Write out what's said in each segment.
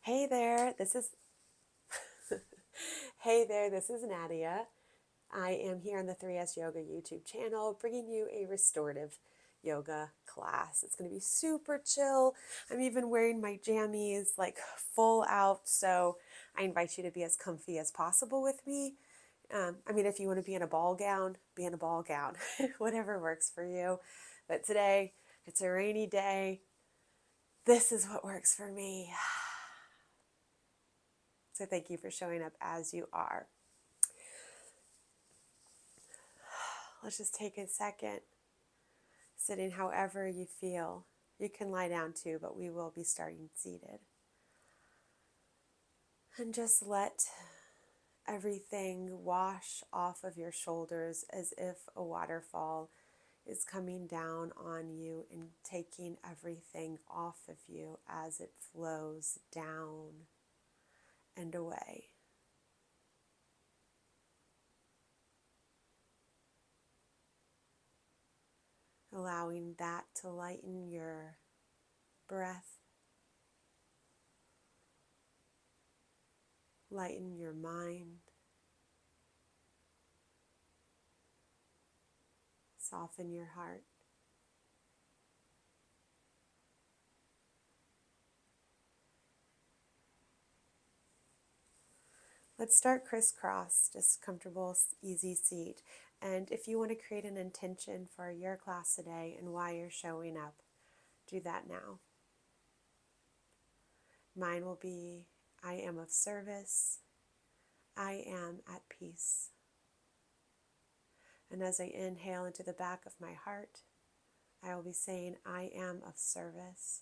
Hey there, this is Hey there, this is Nadia. I am here on the 3S Yoga YouTube channel bringing you a restorative yoga class. It's going to be super chill. I'm even wearing my jammies like full out, so I invite you to be as comfy as possible with me. If you want to be in a ball gown, be in a ball gown, whatever works for you. But today, it's a rainy day. This is what works for me. So thank you for showing up as you are. Let's just take a second, sitting however you feel. You can lie down too, but we will be starting seated. And just let everything wash off of your shoulders as if a waterfall is coming down on you and taking everything off of you as it flows down and away. Allowing that to lighten your breath, lighten your mind, soften your heart. Let's start crisscross, just comfortable, easy seat. And if you want to create an intention for your class today and why you're showing up, do that now. Mine will be, I am of service. I am at peace. And as I inhale into the back of my heart, I will be saying, I am of service.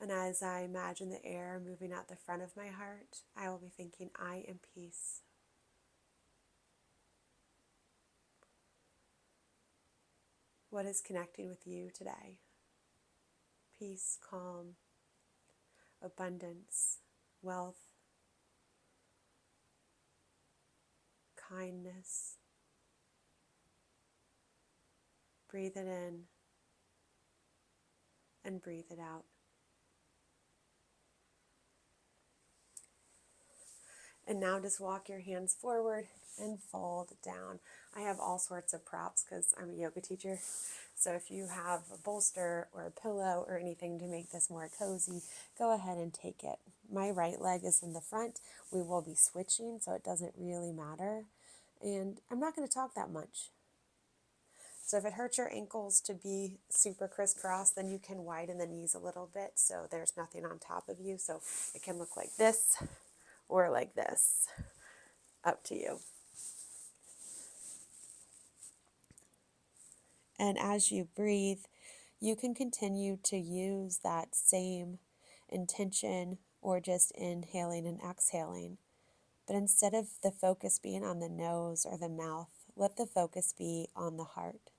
And as I imagine the air moving out the front of my heart, I will be thinking, I am peace. What is connecting with you today? Peace, calm, abundance, wealth, kindness. Breathe it in and breathe it out. And now just walk your hands forward and fold down. I have all sorts of props because I'm a yoga teacher. So if you have a bolster or a pillow or anything to make this more cozy, go ahead and take it. My right leg is in the front. We will be switching, so it doesn't really matter. And I'm not going to talk that much. So if it hurts your ankles to be super crisscross, then you can widen the knees a little bit so there's nothing on top of you. So it can look like this or like this. Up to you. And as you breathe, you can continue to use that same intention or just inhaling and exhaling. But instead of the focus being on the nose or the mouth, let the focus be on the heart.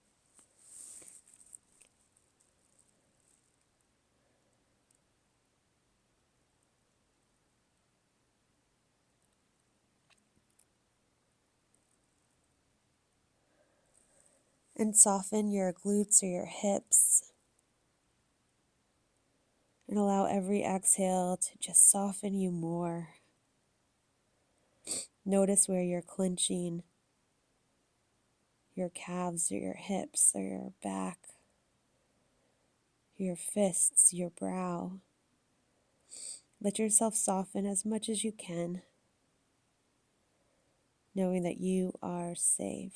And soften your glutes or your hips. And allow every exhale to just soften you more. Notice where you're clenching your calves or your hips or your back, your fists, your brow. Let yourself soften as much as you can, knowing that you are safe.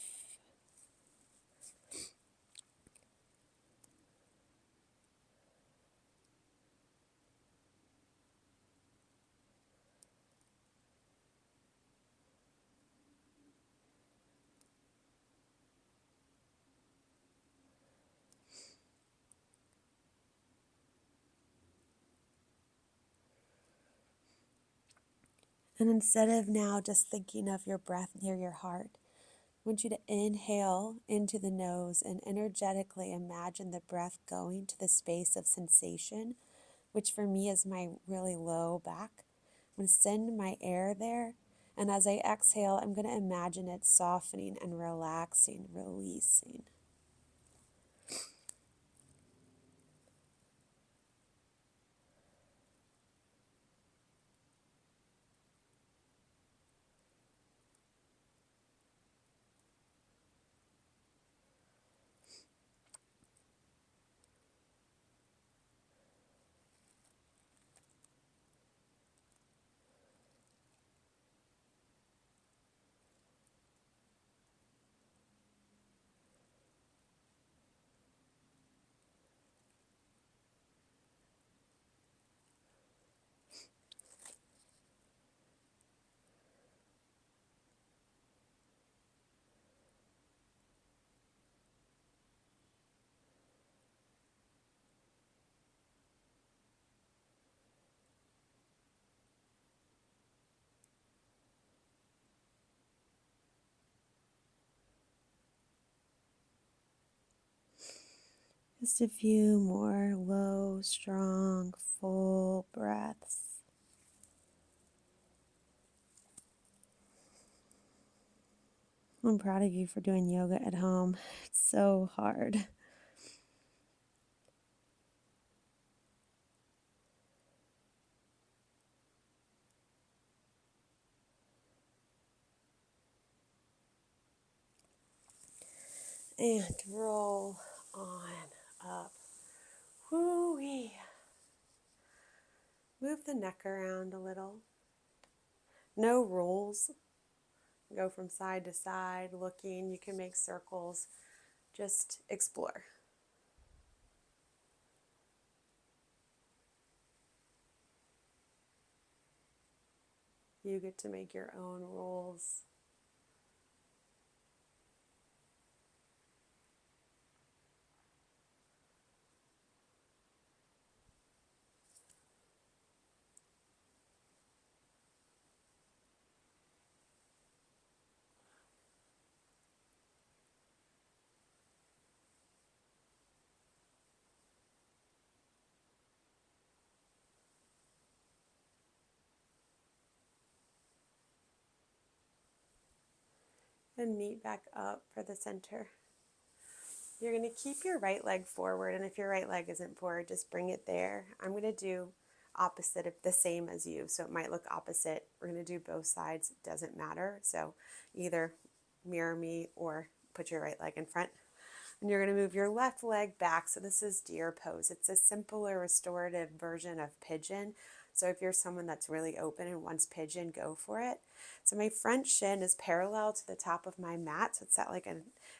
And instead of now just thinking of your breath near your heart, I want you to inhale into the nose and energetically imagine the breath going to the space of sensation, which for me is my really low back. I'm going to send my air there. And as I exhale, I'm going to imagine it softening and relaxing, releasing. Just a few more low, strong, full breaths. I'm proud of you for doing yoga at home. It's so hard. And roll on up. Woo-wee. Move the neck around a little. No rules. Go from side to side, looking. You can make circles. Just explore. You get to make your own rules. And meet back up for the center. You're going to keep your right leg forward, and if your right leg isn't forward, just bring it there. I'm going to do opposite of the same as you, so it might look opposite. We're going to do both sides. It doesn't matter. So either mirror me or put your right leg in front. And you're going to move your left leg back. So this is deer pose. It's a simpler restorative version of pigeon. So if you're someone that's really open and wants pigeon, go for it. So my front shin is parallel to the top of my mat. So it's at like a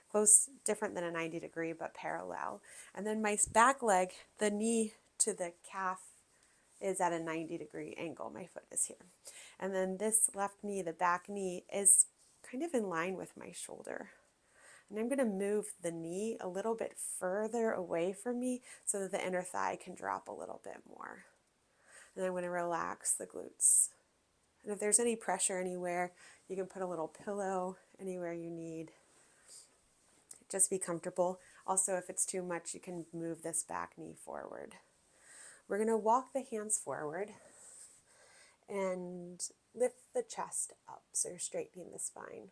close, different than a 90 degree, but parallel. And then my back leg, the knee to the calf is at a 90 degree angle. My foot is here. And then this left knee, the back knee, is kind of in line with my shoulder. And I'm going to move the knee a little bit further away from me so that the inner thigh can drop a little bit more. And I'm going to relax the glutes. And if there's any pressure anywhere, you can put a little pillow anywhere you need. Just be comfortable. Also, if it's too much, you can move this back knee forward. We're going to walk the hands forward and lift the chest up. So you're straightening the spine.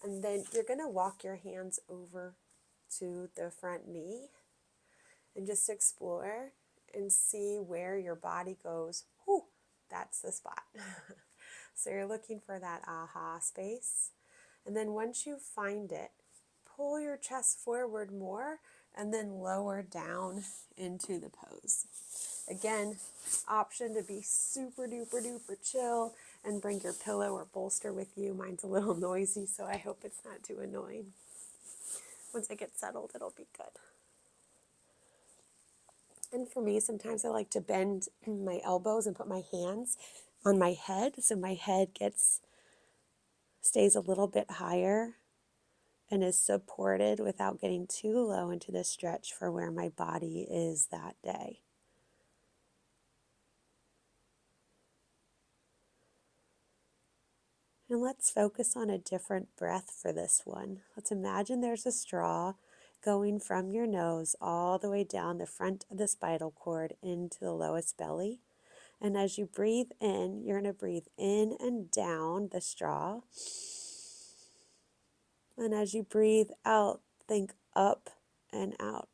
And then you're going to walk your hands over to the front knee and just explore and see where your body goes. Whew, that's the spot. So you're looking for that aha space. And then once you find it, pull your chest forward more and then lower down into the pose. Again, option to be super duper duper chill and bring your pillow or bolster with you. Mine's a little noisy, so I hope it's not too annoying. Once I get settled, it'll be good. And for me, sometimes I like to bend my elbows and put my hands on my head so my head stays a little bit higher and is supported without getting too low into the stretch for where my body is that day. And let's focus on a different breath for this one. Let's imagine there's a straw going from your nose all the way down the front of the spinal cord into the lowest belly. And as you breathe in, you're going to breathe in and down the straw. And as you breathe out, think up and out.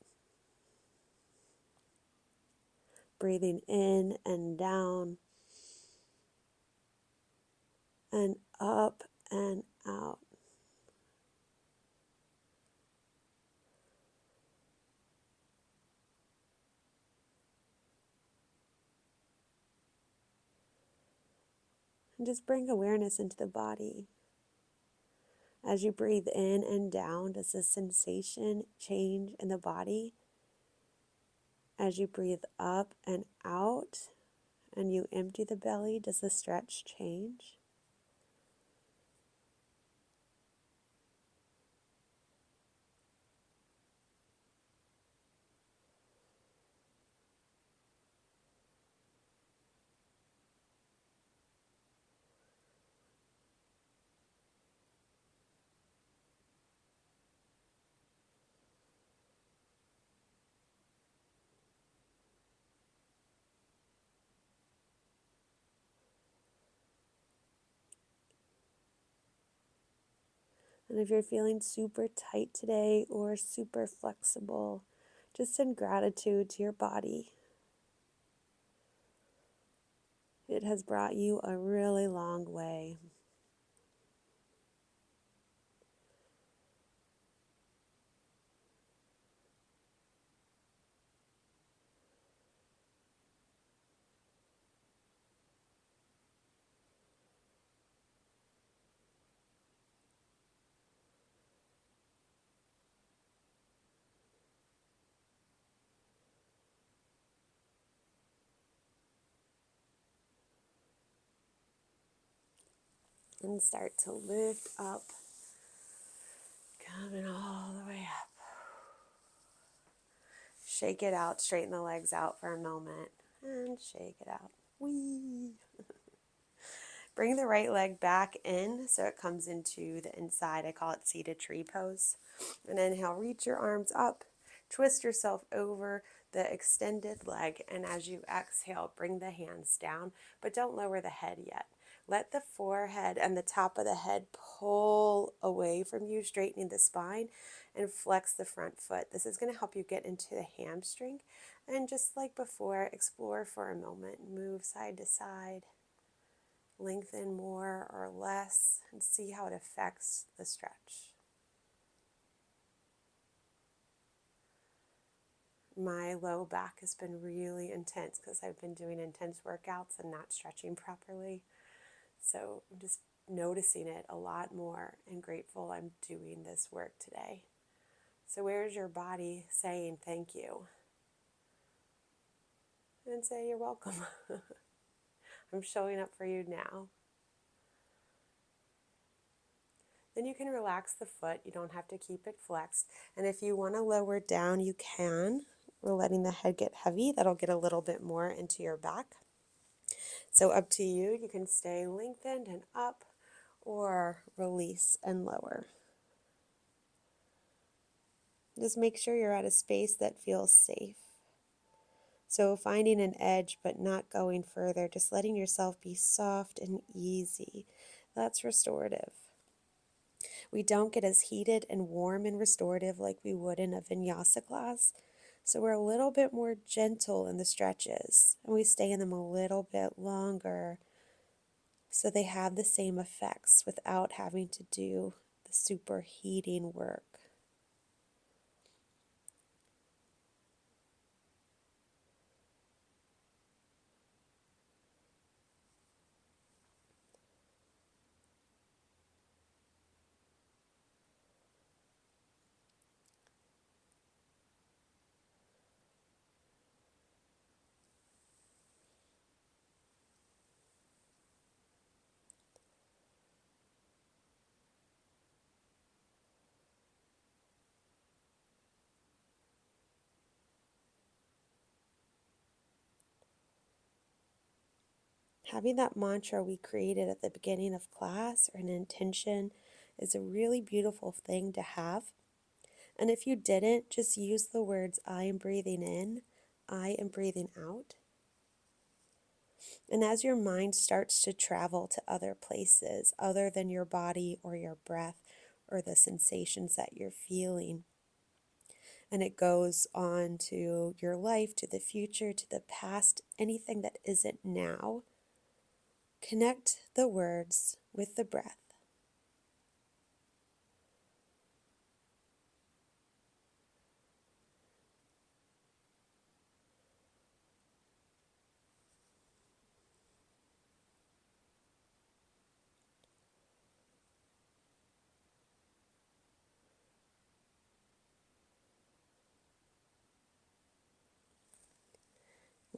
Breathing in and down and up and out. And just bring awareness into the body. As you breathe in and down, does the sensation change in the body? As you breathe up and out and you empty the belly, does the stretch change? And if you're feeling super tight today or super flexible, just send gratitude to your body. It has brought you a really long way. And start to lift up, coming all the way up. Shake it out, straighten the legs out for a moment, and shake it out. Whee! Bring the right leg back in so it comes into the inside. I call it seated tree pose. And inhale, reach your arms up, twist yourself over the extended leg, and as you exhale, bring the hands down, but don't lower the head yet. Let the forehead and the top of the head pull away from you, straightening the spine, and flex the front foot. This is going to help you get into the hamstring. And just like before, explore for a moment, move side to side. Lengthen more or less and see how it affects the stretch. My low back has been really intense because I've been doing intense workouts and not stretching properly. So I'm just noticing it a lot more and grateful I'm doing this work today. So where's your body saying thank you? And say you're welcome. I'm showing up for you now. Then you can relax the foot. You don't have to keep it flexed. And if you want to lower down, you can. We're letting the head get heavy. That'll get a little bit more into your back. So up to you. You can stay lengthened and up or release and lower. Just make sure you're at a space that feels safe. So finding an edge but not going further, just letting yourself be soft and easy. That's restorative. We don't get as heated and warm in restorative like we would in a vinyasa class. So we're a little bit more gentle in the stretches, and we stay in them a little bit longer so they have the same effects without having to do the superheating work. Having that mantra we created at the beginning of class or an intention is a really beautiful thing to have. And if you didn't, just use the words I am breathing in, I am breathing out. And as your mind starts to travel to other places other than your body or your breath or the sensations that you're feeling, and it goes on to your life, to the future, to the past, anything that isn't now, connect the words with the breath.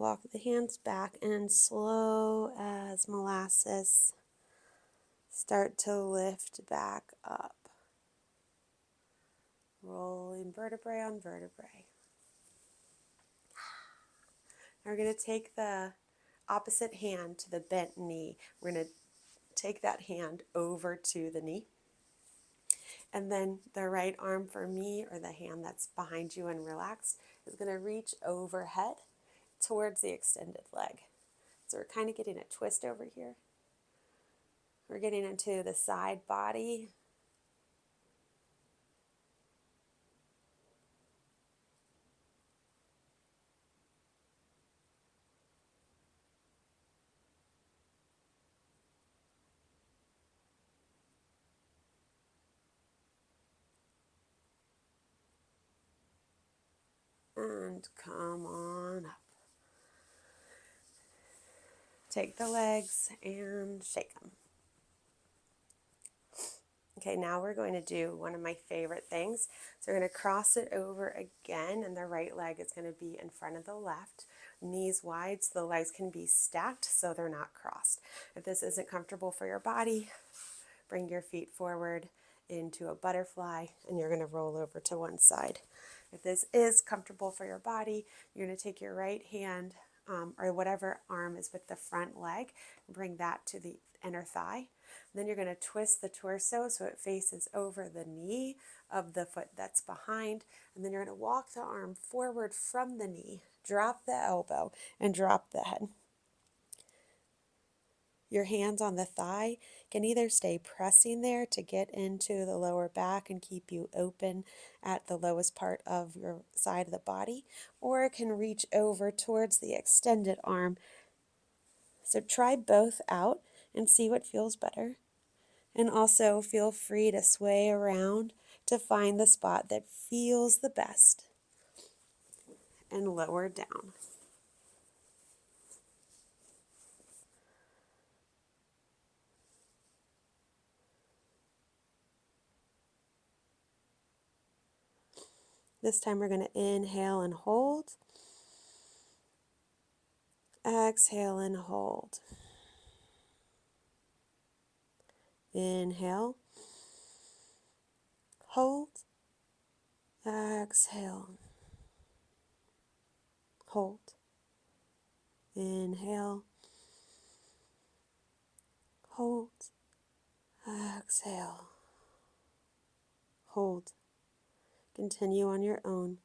Walk the hands back and slow as molasses, start to lift back up. Rolling vertebrae on vertebrae. Now we're going to take the opposite hand to the bent knee. We're going to take that hand over to the knee. And then the right arm for me, or the hand that's behind you and relaxed, is going to reach overhead towards the extended leg. So we're kind of getting a twist over here. We're getting into the side body. And come on up. Take the legs and shake them. Okay, now we're going to do one of my favorite things. So we're going to cross it over again, and the right leg is going to be in front of the left. Knees wide so the legs can be stacked so they're not crossed. If this isn't comfortable for your body, bring your feet forward into a butterfly, and you're going to roll over to one side. If this is comfortable for your body, you're going to take your right hand or whatever arm is with the front leg, and bring that to the inner thigh. Then you're going to twist the torso so it faces over the knee of the foot that's behind. And then you're going to walk the arm forward from the knee, drop the elbow, and drop the head. Your hands on the thigh can either stay pressing there to get into the lower back and keep you open at the lowest part of your side of the body, or it can reach over towards the extended arm. So try both out and see what feels better. And also feel free to sway around to find the spot that feels the best. And lower down. This time we're going to inhale and hold. Exhale and hold. Inhale. Hold. Exhale. Hold. Inhale. Hold. Exhale. Hold. Continue on your own.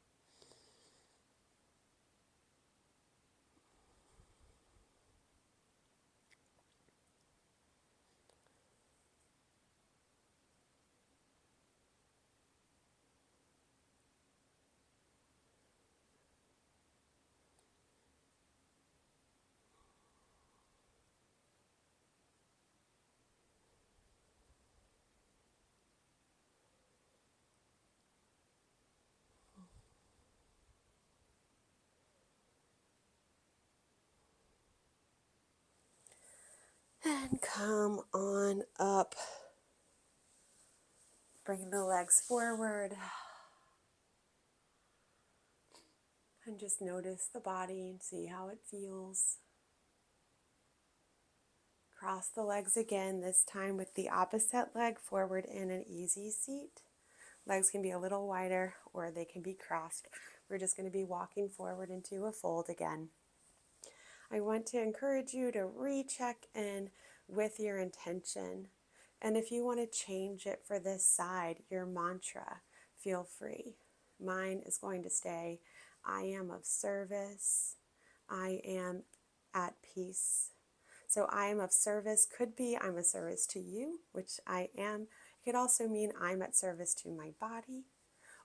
And come on up. Bring the legs forward. And just notice the body and see how it feels. Cross the legs again, this time with the opposite leg forward in an easy seat. Legs can be a little wider or they can be crossed. We're just going to be walking forward into a fold again. I want to encourage you to recheck in with your intention. And if you want to change it for this side, your mantra, feel free. Mine is going to stay, I am of service. I am at peace. So I am of service could be I'm of service to you, which I am. It could also mean I'm at service to my body,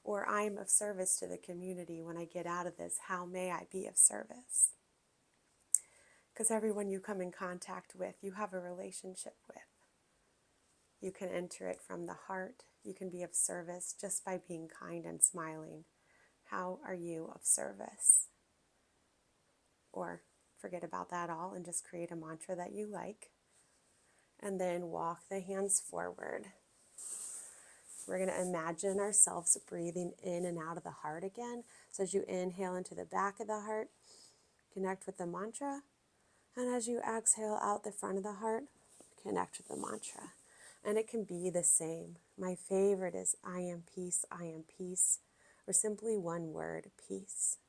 or I'm of service to the community when I get out of this. How may I be of service? Because everyone you come in contact with, you have a relationship with. You can enter it from the heart. You can be of service just by being kind and smiling. How are you of service? Or forget about that all and just create a mantra that you like. And then walk the hands forward. We're going to imagine ourselves breathing in and out of the heart again. So as you inhale into the back of the heart, connect with the mantra. And as you exhale out the front of the heart, connect with the mantra. And it can be the same. My favorite is I am peace, or simply one word, peace.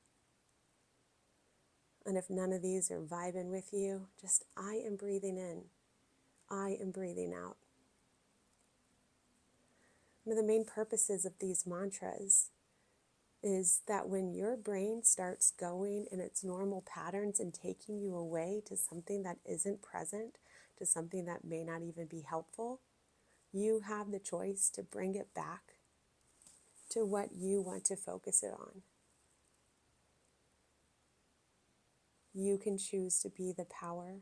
And if none of these are vibing with you, just I am breathing in. I am breathing out. One of the main purposes of these mantras is that when your brain starts going in its normal patterns and taking you away to something that isn't present, to something that may not even be helpful, you have the choice to bring it back to what you want to focus it on. You can choose to be the power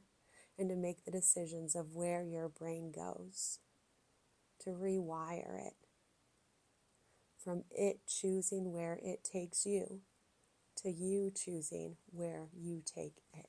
and to make the decisions of where your brain goes, to rewire it from it choosing where it takes you to you choosing where you take it.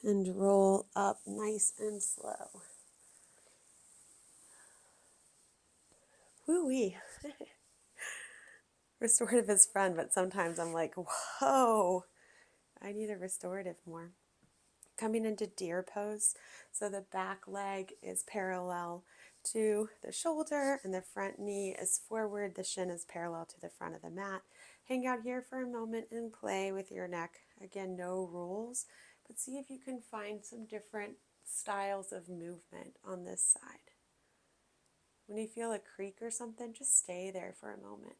And roll up nice and slow. Woo-wee. Restorative is fun, but sometimes I'm like, whoa, I need a restorative more. Coming into deer pose. So the back leg is parallel to the shoulder and the front knee is forward. The shin is parallel to the front of the mat. Hang out here for a moment and play with your neck. Again, no rules, but see if you can find some different styles of movement on this side. When you feel a creak or something, just stay there for a moment.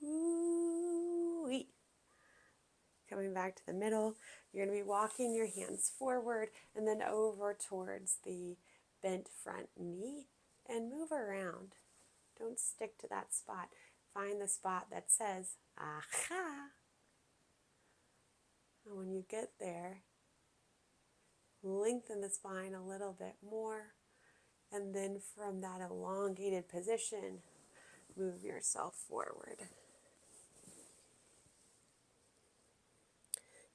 Ooh-wee. Coming back to the middle, you're going to be walking your hands forward and then over towards the bent front knee and move around. Don't stick to that spot. Find the spot that says, aha. And when you get there, lengthen the spine a little bit more. And then from that elongated position, move yourself forward.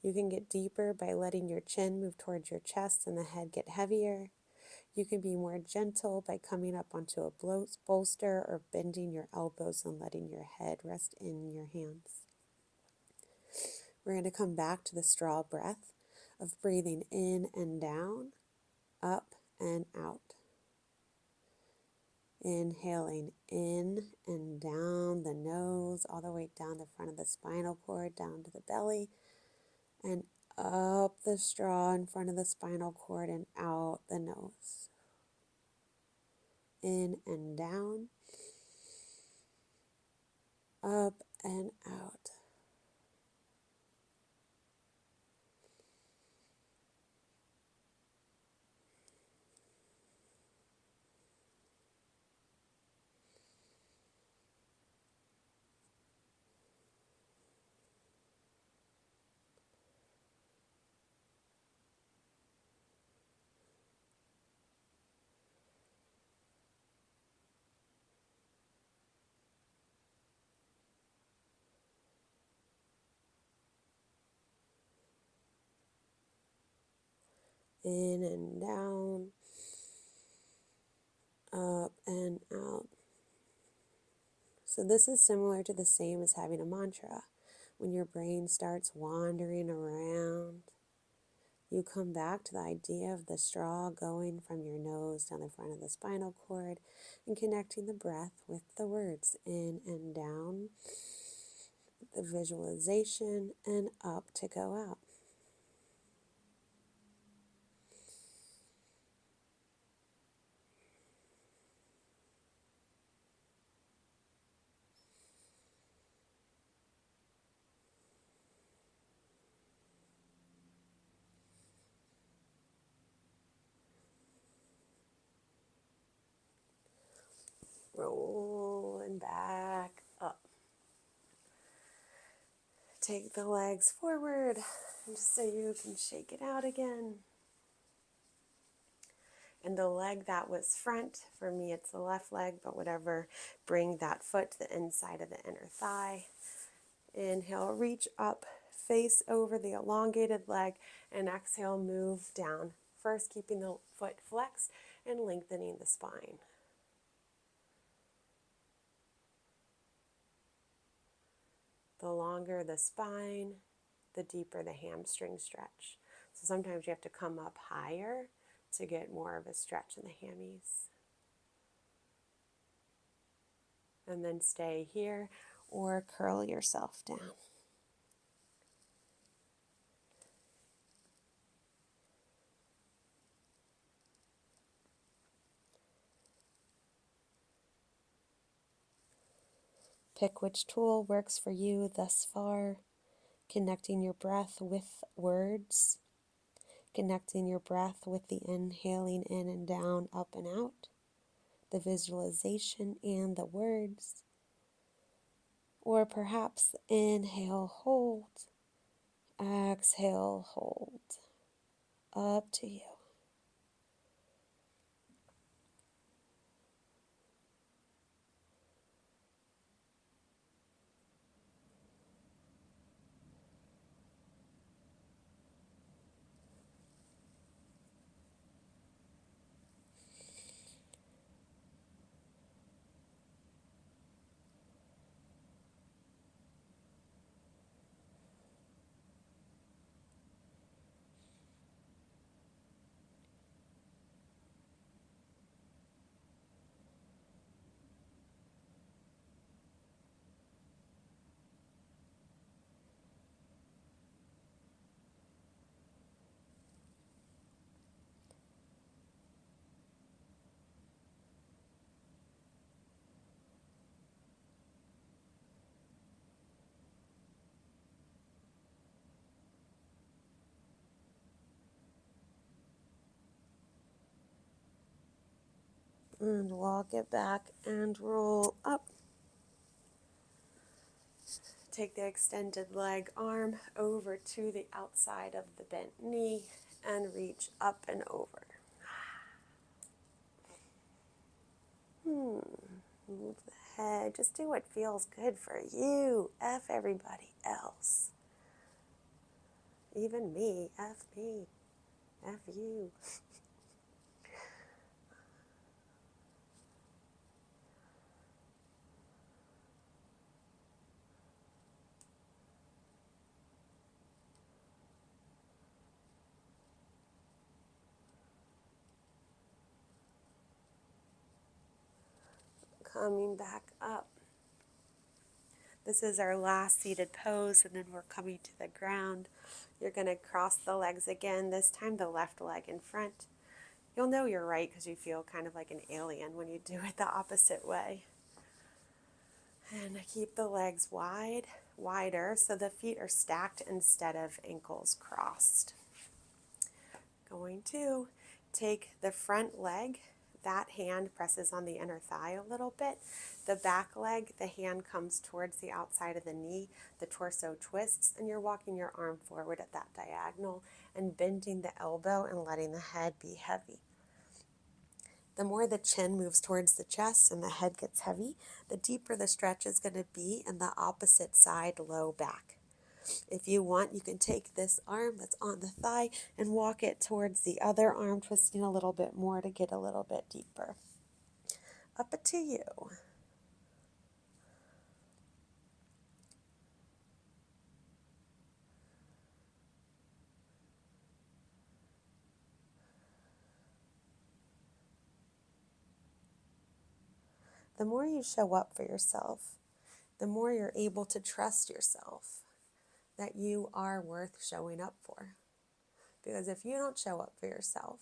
You can get deeper by letting your chin move towards your chest and the head get heavier. You can be more gentle by coming up onto a bolster or bending your elbows and letting your head rest in your hands. We're going to come back to the straw breath of breathing in and down, up and out. Inhaling in and down the nose, all the way down the front of the spinal cord, down to the belly, and up the straw in front of the spinal cord and out the nose. In and down, up and out. In and down, up and out. So this is similar to the same as having a mantra. When your brain starts wandering around, You come back to the idea of the straw going from your nose down the front of the spinal cord and connecting the breath with the words in and down, the visualization, and up to go out. Rolling back up. Take the legs forward, just so you can shake it out again. And the leg that was front, for me it's the left leg, but whatever, bring that foot to the inside of the inner thigh. Inhale, reach up, face over the elongated leg, and exhale, move down. First, keeping the foot flexed and lengthening the spine. The longer the spine, the deeper the hamstring stretch. So sometimes you have to come up higher to get more of a stretch in the hammies. And then stay here or curl yourself down. Pick which tool works for you thus far. Connecting your breath with words. Connecting your breath with the inhaling in and down, up and out. The visualization and the words. Or perhaps inhale, hold. Exhale, hold. Up to you. And walk it back and roll up. Take the extended leg arm over to the outside of the bent knee and reach up and over. Move the head. Just do what feels good for you. F everybody else. Even me. F me. F you. Coming back up. This is our last seated pose, and then we're coming to the ground. You're going to cross the legs again, this time the left leg in front. You'll know you're right because you feel kind of like an alien when you do it the opposite way. And keep the legs wider, so the feet are stacked instead of ankles crossed. Going to take the front leg. That hand presses on the inner thigh a little bit. The back leg, the hand comes towards the outside of the knee. The torso twists, and you're walking your arm forward at that diagonal and bending the elbow and letting the head be heavy. The more the chin moves towards the chest and the head gets heavy, the deeper the stretch is going to be in the opposite side low back. If you want, you can take this arm that's on the thigh and walk it towards the other arm, twisting a little bit more to get a little bit deeper. Up to you. the more you show up for yourself, the more you're able to trust yourself that you are worth showing up for. Because if you don't show up for yourself,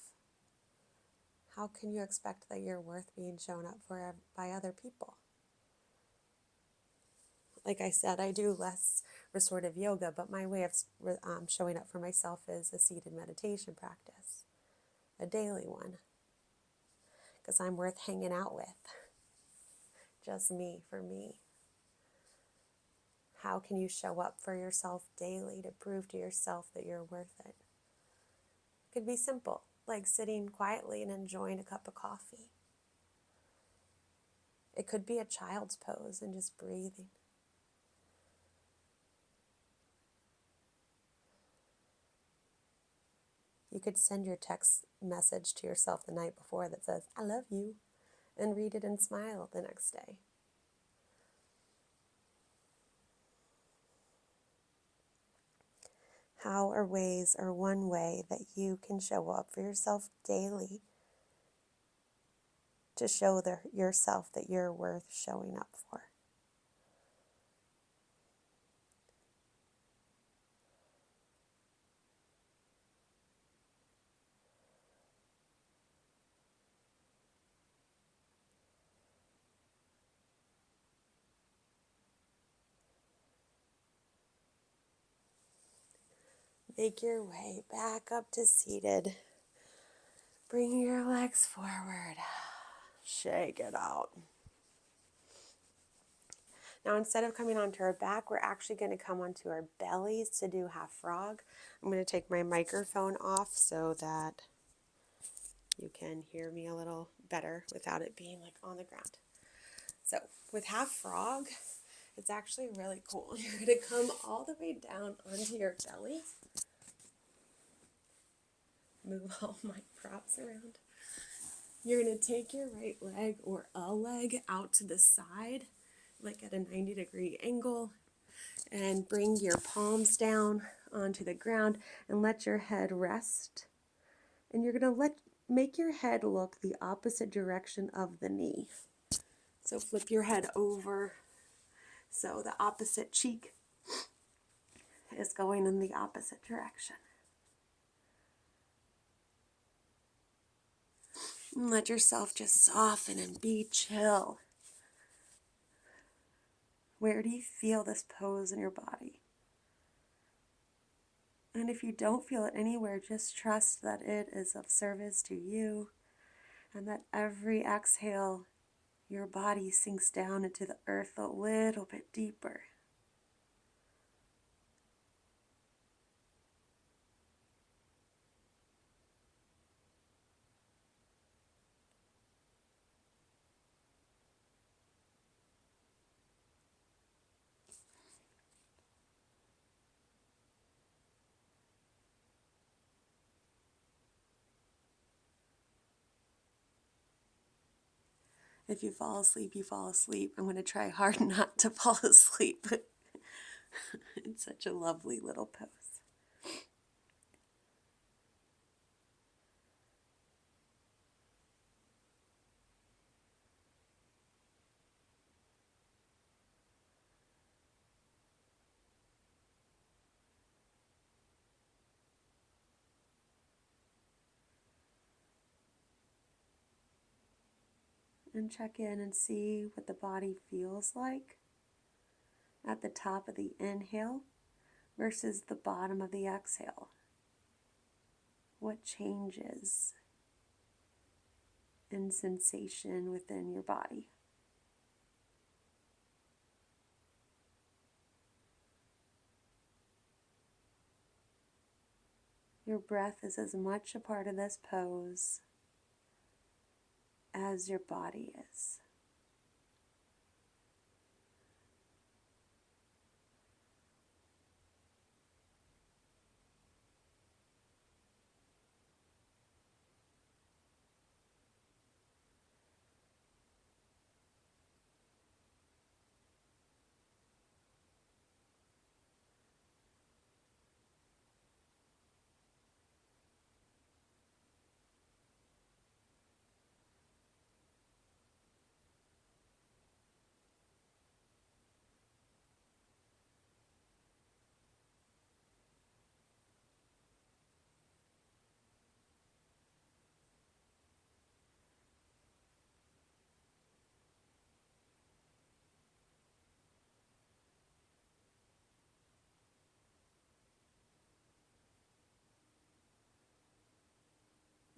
how can you expect that you're worth being shown up for by other people? Like I said, I do less restorative yoga, but my way of showing up for myself is a seated meditation practice, a daily one, because I'm worth hanging out with. Just me for me. How can you show up for yourself daily to prove to yourself that you're worth it? It could be simple, like sitting quietly and enjoying a cup of coffee. It could be a child's pose and just breathing. You could send your text message to yourself the night before that says, "I love you," and read it and smile the next day. How are ways or one way that you can show up for yourself daily to show yourself that you're worth showing up for? Make your way back up to seated. Bring your legs forward. Shake it out. Now, instead of coming onto our back, we're actually going to come onto our bellies to do half frog. I'm going to take my microphone off so that you can hear me a little better without it being like on the ground. So with half frog, it's actually really cool. You're going to come all the way down onto your belly. Move all my props around. You're going to take your right leg or a leg out to the side, like at a 90-degree angle, and bring your palms down onto the ground and let your head rest. And you're going to make your head look the opposite direction of the knee. So flip your head over so the opposite cheek is going in the opposite direction. And let yourself just soften and be chill. Where do you feel this pose in your body? And if you don't feel it anywhere, just trust that it is of service to you and that every exhale, your body sinks down into the earth a little bit deeper. If you fall asleep, you fall asleep. I'm going to try hard not to fall asleep, but it's such a lovely little pose. And check in and see what the body feels like at the top of the inhale versus the bottom of the exhale. What changes in sensation within your body? Your breath is as much a part of this pose as your body is.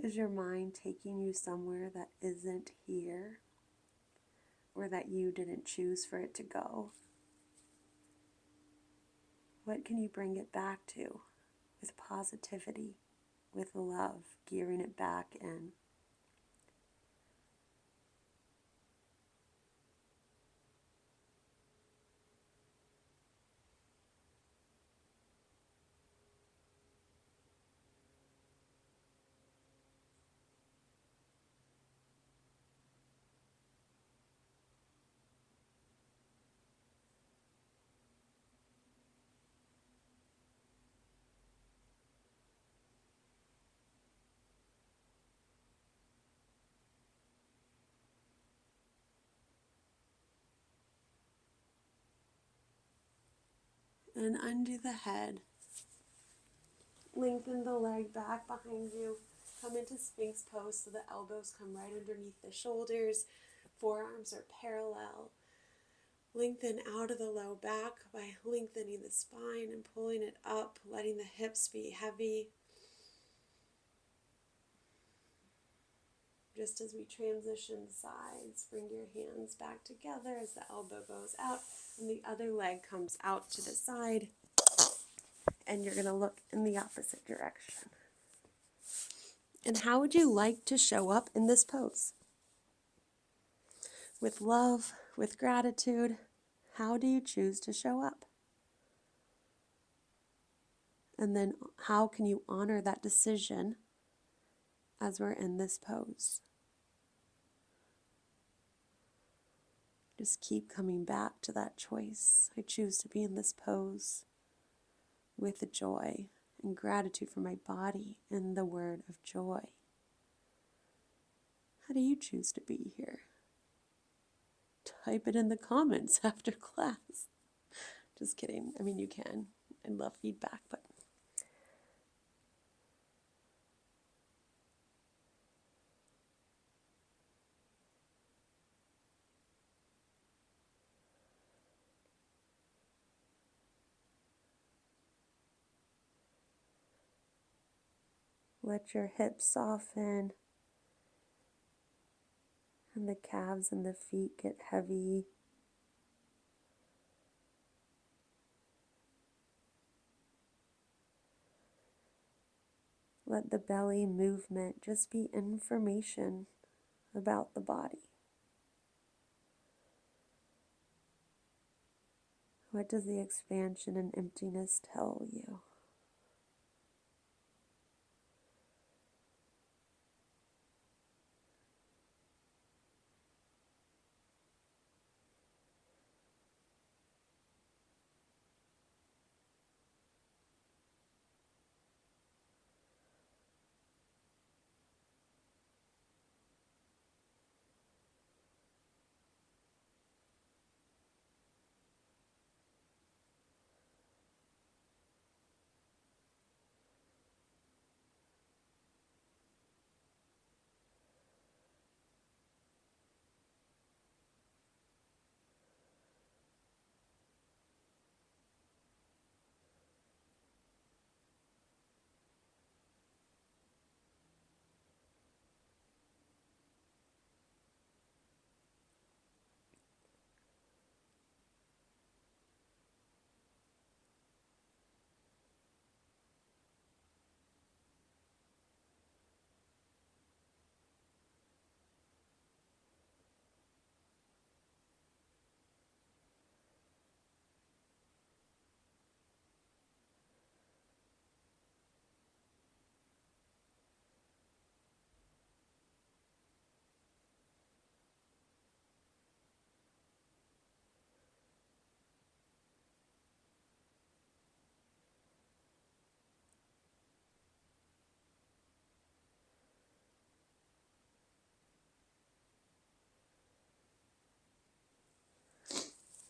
Is your mind taking you somewhere that isn't here, or that you didn't choose for it to go? What can you bring it back to with positivity, with love, gearing it back in? And undo the head. Lengthen the leg back behind you. Come into Sphinx pose so the elbows come right underneath the shoulders. Forearms are parallel. Lengthen out of the low back by lengthening the spine and pulling it up, letting the hips be heavy. Just as we transition sides, bring your hands back together as the elbow goes out and the other leg comes out to the side. And you're going to look in the opposite direction. And how would you like to show up in this pose? With love, with gratitude, how do you choose to show up? And then how can you honor that decision as we're in this pose? Just keep coming back to that choice. I choose to be in this pose with joy and gratitude for my body and the word of joy. How do you choose to be here? Type it in the comments after class. Just kidding. I mean, you can. I love feedback, but let your hips soften and the calves and the feet get heavy. Let the belly movement just be information about the body. What does the expansion and emptiness tell you?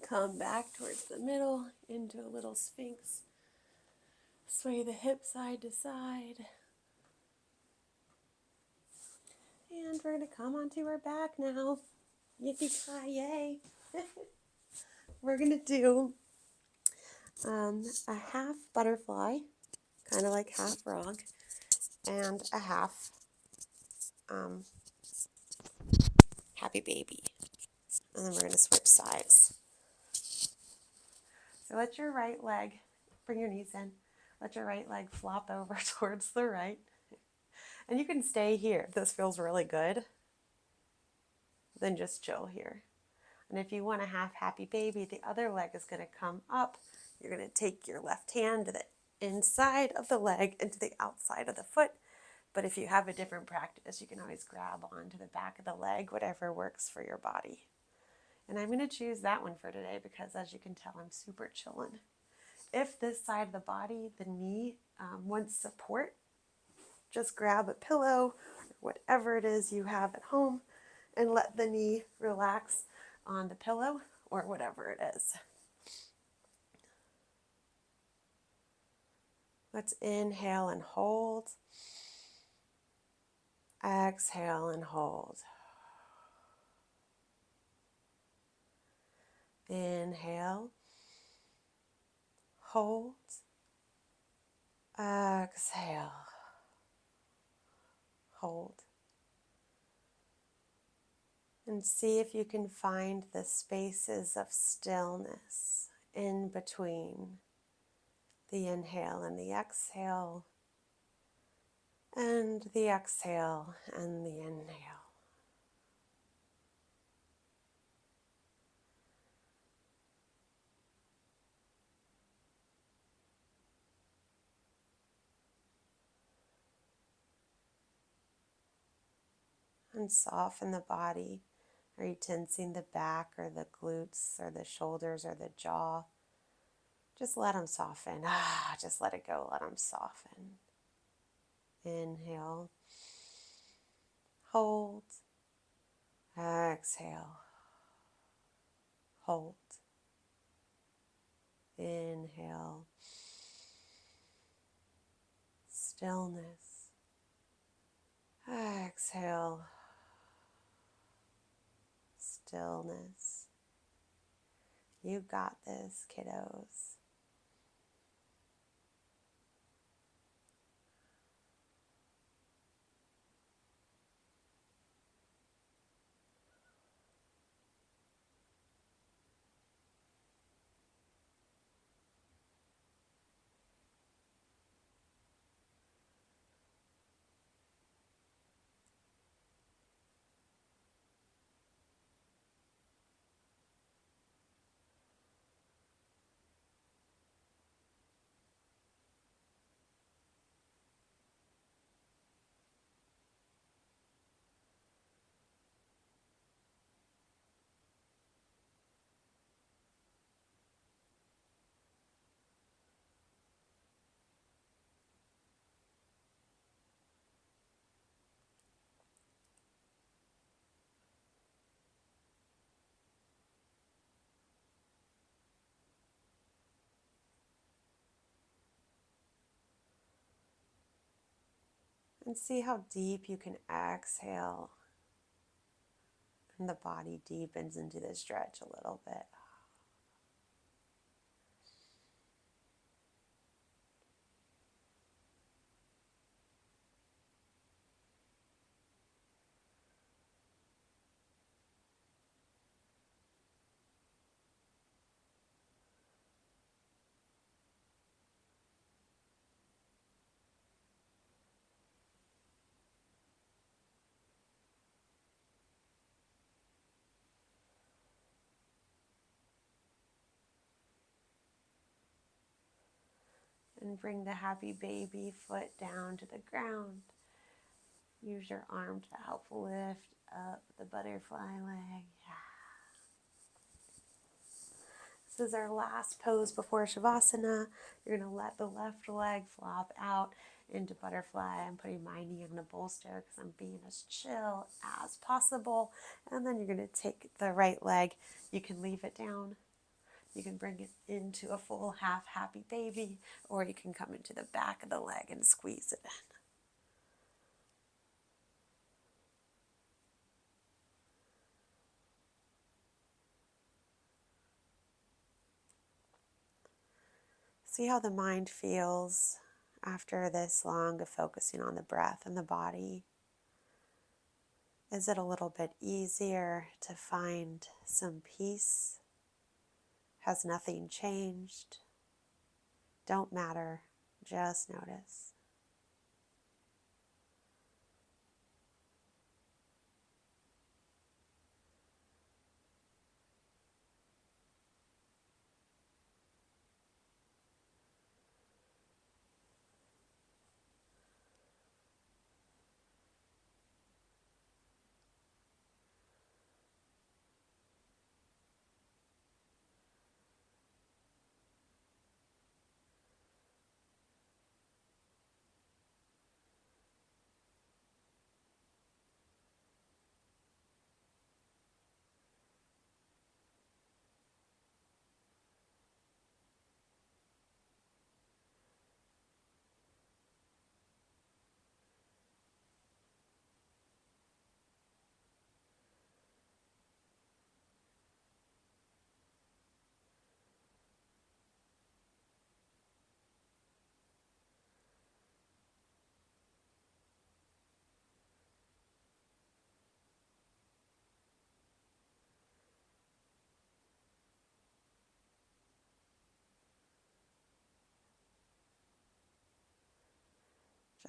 Come back towards the middle into a little Sphinx. Sway the hip side to side. And we're going to come onto our back now. Yippee-ki-yay. We're going to do a half butterfly, kind of like half frog, and a half happy baby. And then we're going to switch sides. So let your right leg, bring your knees in, let your right leg flop over towards the right. And you can stay here. If this feels really good, then just chill here. And if you want a half happy baby, the other leg is going to come up. You're going to take your left hand to the inside of the leg and to the outside of the foot. But if you have a different practice, you can always grab onto the back of the leg, whatever works for your body. And I'm going to choose that one for today because, as you can tell, I'm super chilling. If this side of the body, the knee, wants support, just grab a pillow or whatever it is you have at home and let the knee relax on the pillow or whatever it is. Let's inhale and hold. Exhale and hold. Inhale. Hold. Exhale. Hold. And see if you can find the spaces of stillness in between the inhale and the exhale, and the exhale and the inhale. And soften the body. Are you tensing the back or the glutes or the shoulders or the jaw? Just let them soften. Just let it go. Let them soften. Inhale. Hold. Exhale. Hold. Inhale. Stillness. Exhale. Stillness. You got this, kiddos. And see how deep you can exhale. And the body deepens into the stretch a little bit. And bring the happy baby foot down to the ground. Use your arm to help lift up the butterfly leg. This is our last pose before Shavasana. You're going to let the left leg flop out into butterfly. I'm putting my knee on the bolster because I'm being as chill as possible. And then you're going to take the right leg. You can leave it down. You can bring it into a full half happy baby, or you can come into the back of the leg and squeeze it in. See how the mind feels after this long of focusing on the breath and the body. Is it a little bit easier to find some peace? Has nothing changed? Don't matter, just notice.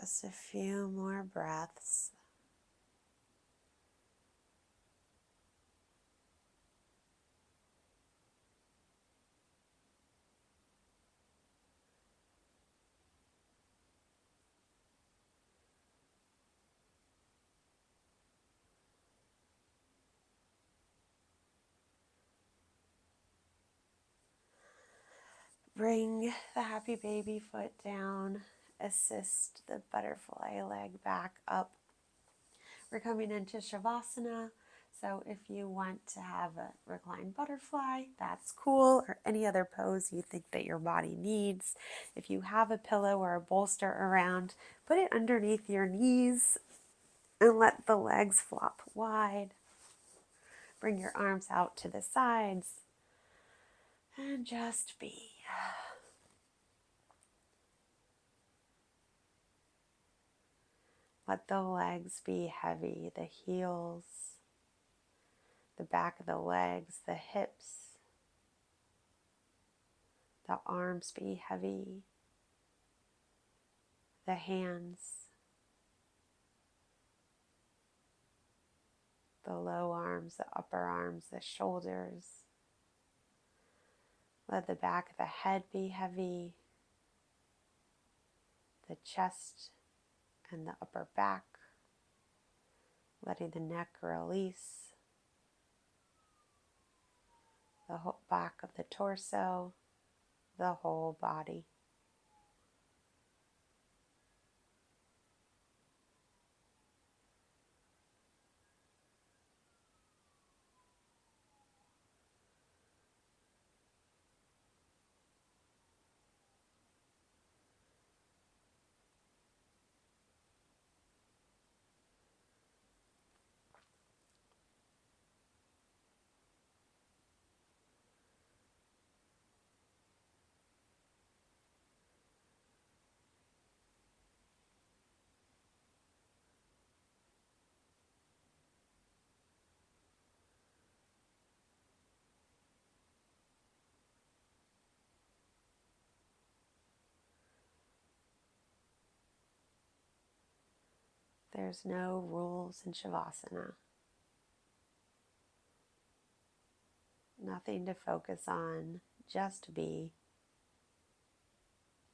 Just a few more breaths. Bring the happy baby foot down. Assist the butterfly leg back up. We're coming into Shavasana. So if you want to have a reclined butterfly, that's cool, or any other pose you think that your body needs. If you have a pillow or a bolster around, put it underneath your knees and let the legs flop wide. Bring your arms out to the sides and just be. Let the legs be heavy, the heels, the back of the legs, the hips, the arms be heavy, the hands, the low arms, the upper arms, the shoulders. Let the back of the head be heavy, the chest and the upper back, letting the neck release, the whole back of the torso, the whole body. There's no rules in Shavasana. Nothing to focus on, just be.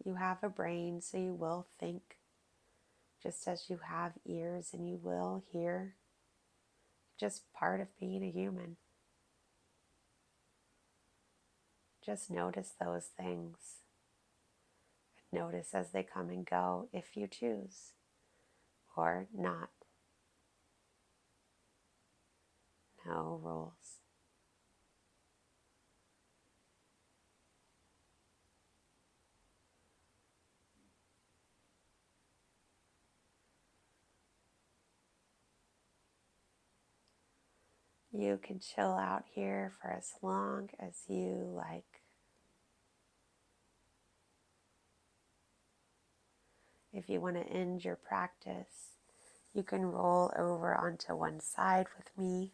You have a brain, so you will think, just as you have ears and you will hear. Just part of being a human. Just notice those things. Notice as they come and go if you choose, or not. No rules. You can chill out here for as long as you like. If you want to end your practice, You can roll over onto one side with me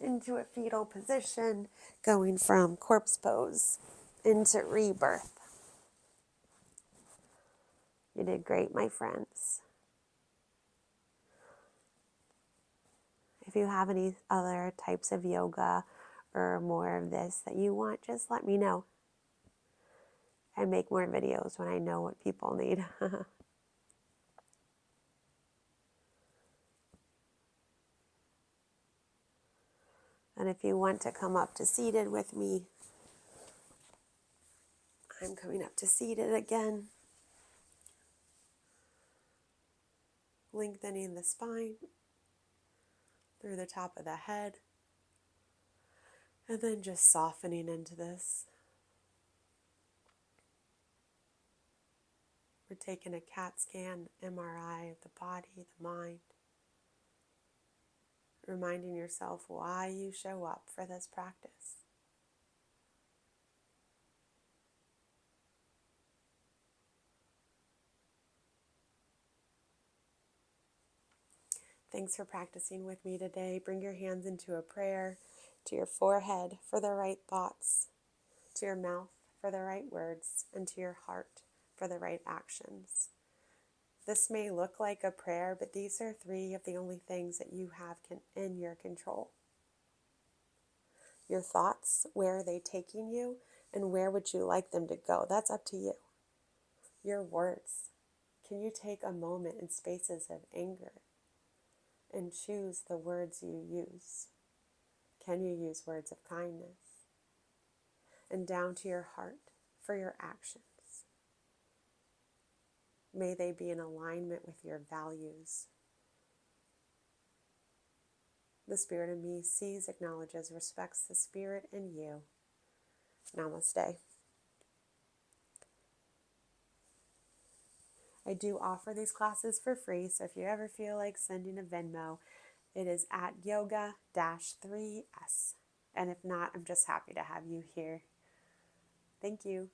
into a fetal position, going from corpse pose into rebirth. You did great, my friends. If you have any other types of yoga or more of this that you want, just let me know. I make more videos when I know what people need. And if you want to come up to seated with me, I'm coming up to seated again. Lengthening the spine through the top of the head. And then just softening into this. We're taking a CAT scan, MRI of the body, the mind. Reminding yourself why you show up for this practice. Thanks for practicing with me today. Bring your hands into a prayer, to your forehead for the right thoughts, to your mouth for the right words, and to your heart for the right actions. This may look like a prayer, but these are 3 of the only things that you have in your control. Your thoughts, where are they taking you, and where would you like them to go? That's up to you. Your words. Can you take a moment in spaces of anger and choose the words you use? Can you use words of kindness? And down to your heart for your actions. May they be in alignment with your values. The spirit in me sees, acknowledges, respects the spirit in you. Namaste. I do offer these classes for free, so if you ever feel like sending a Venmo, it is at yoga-3s. And if not, I'm just happy to have you here. Thank you.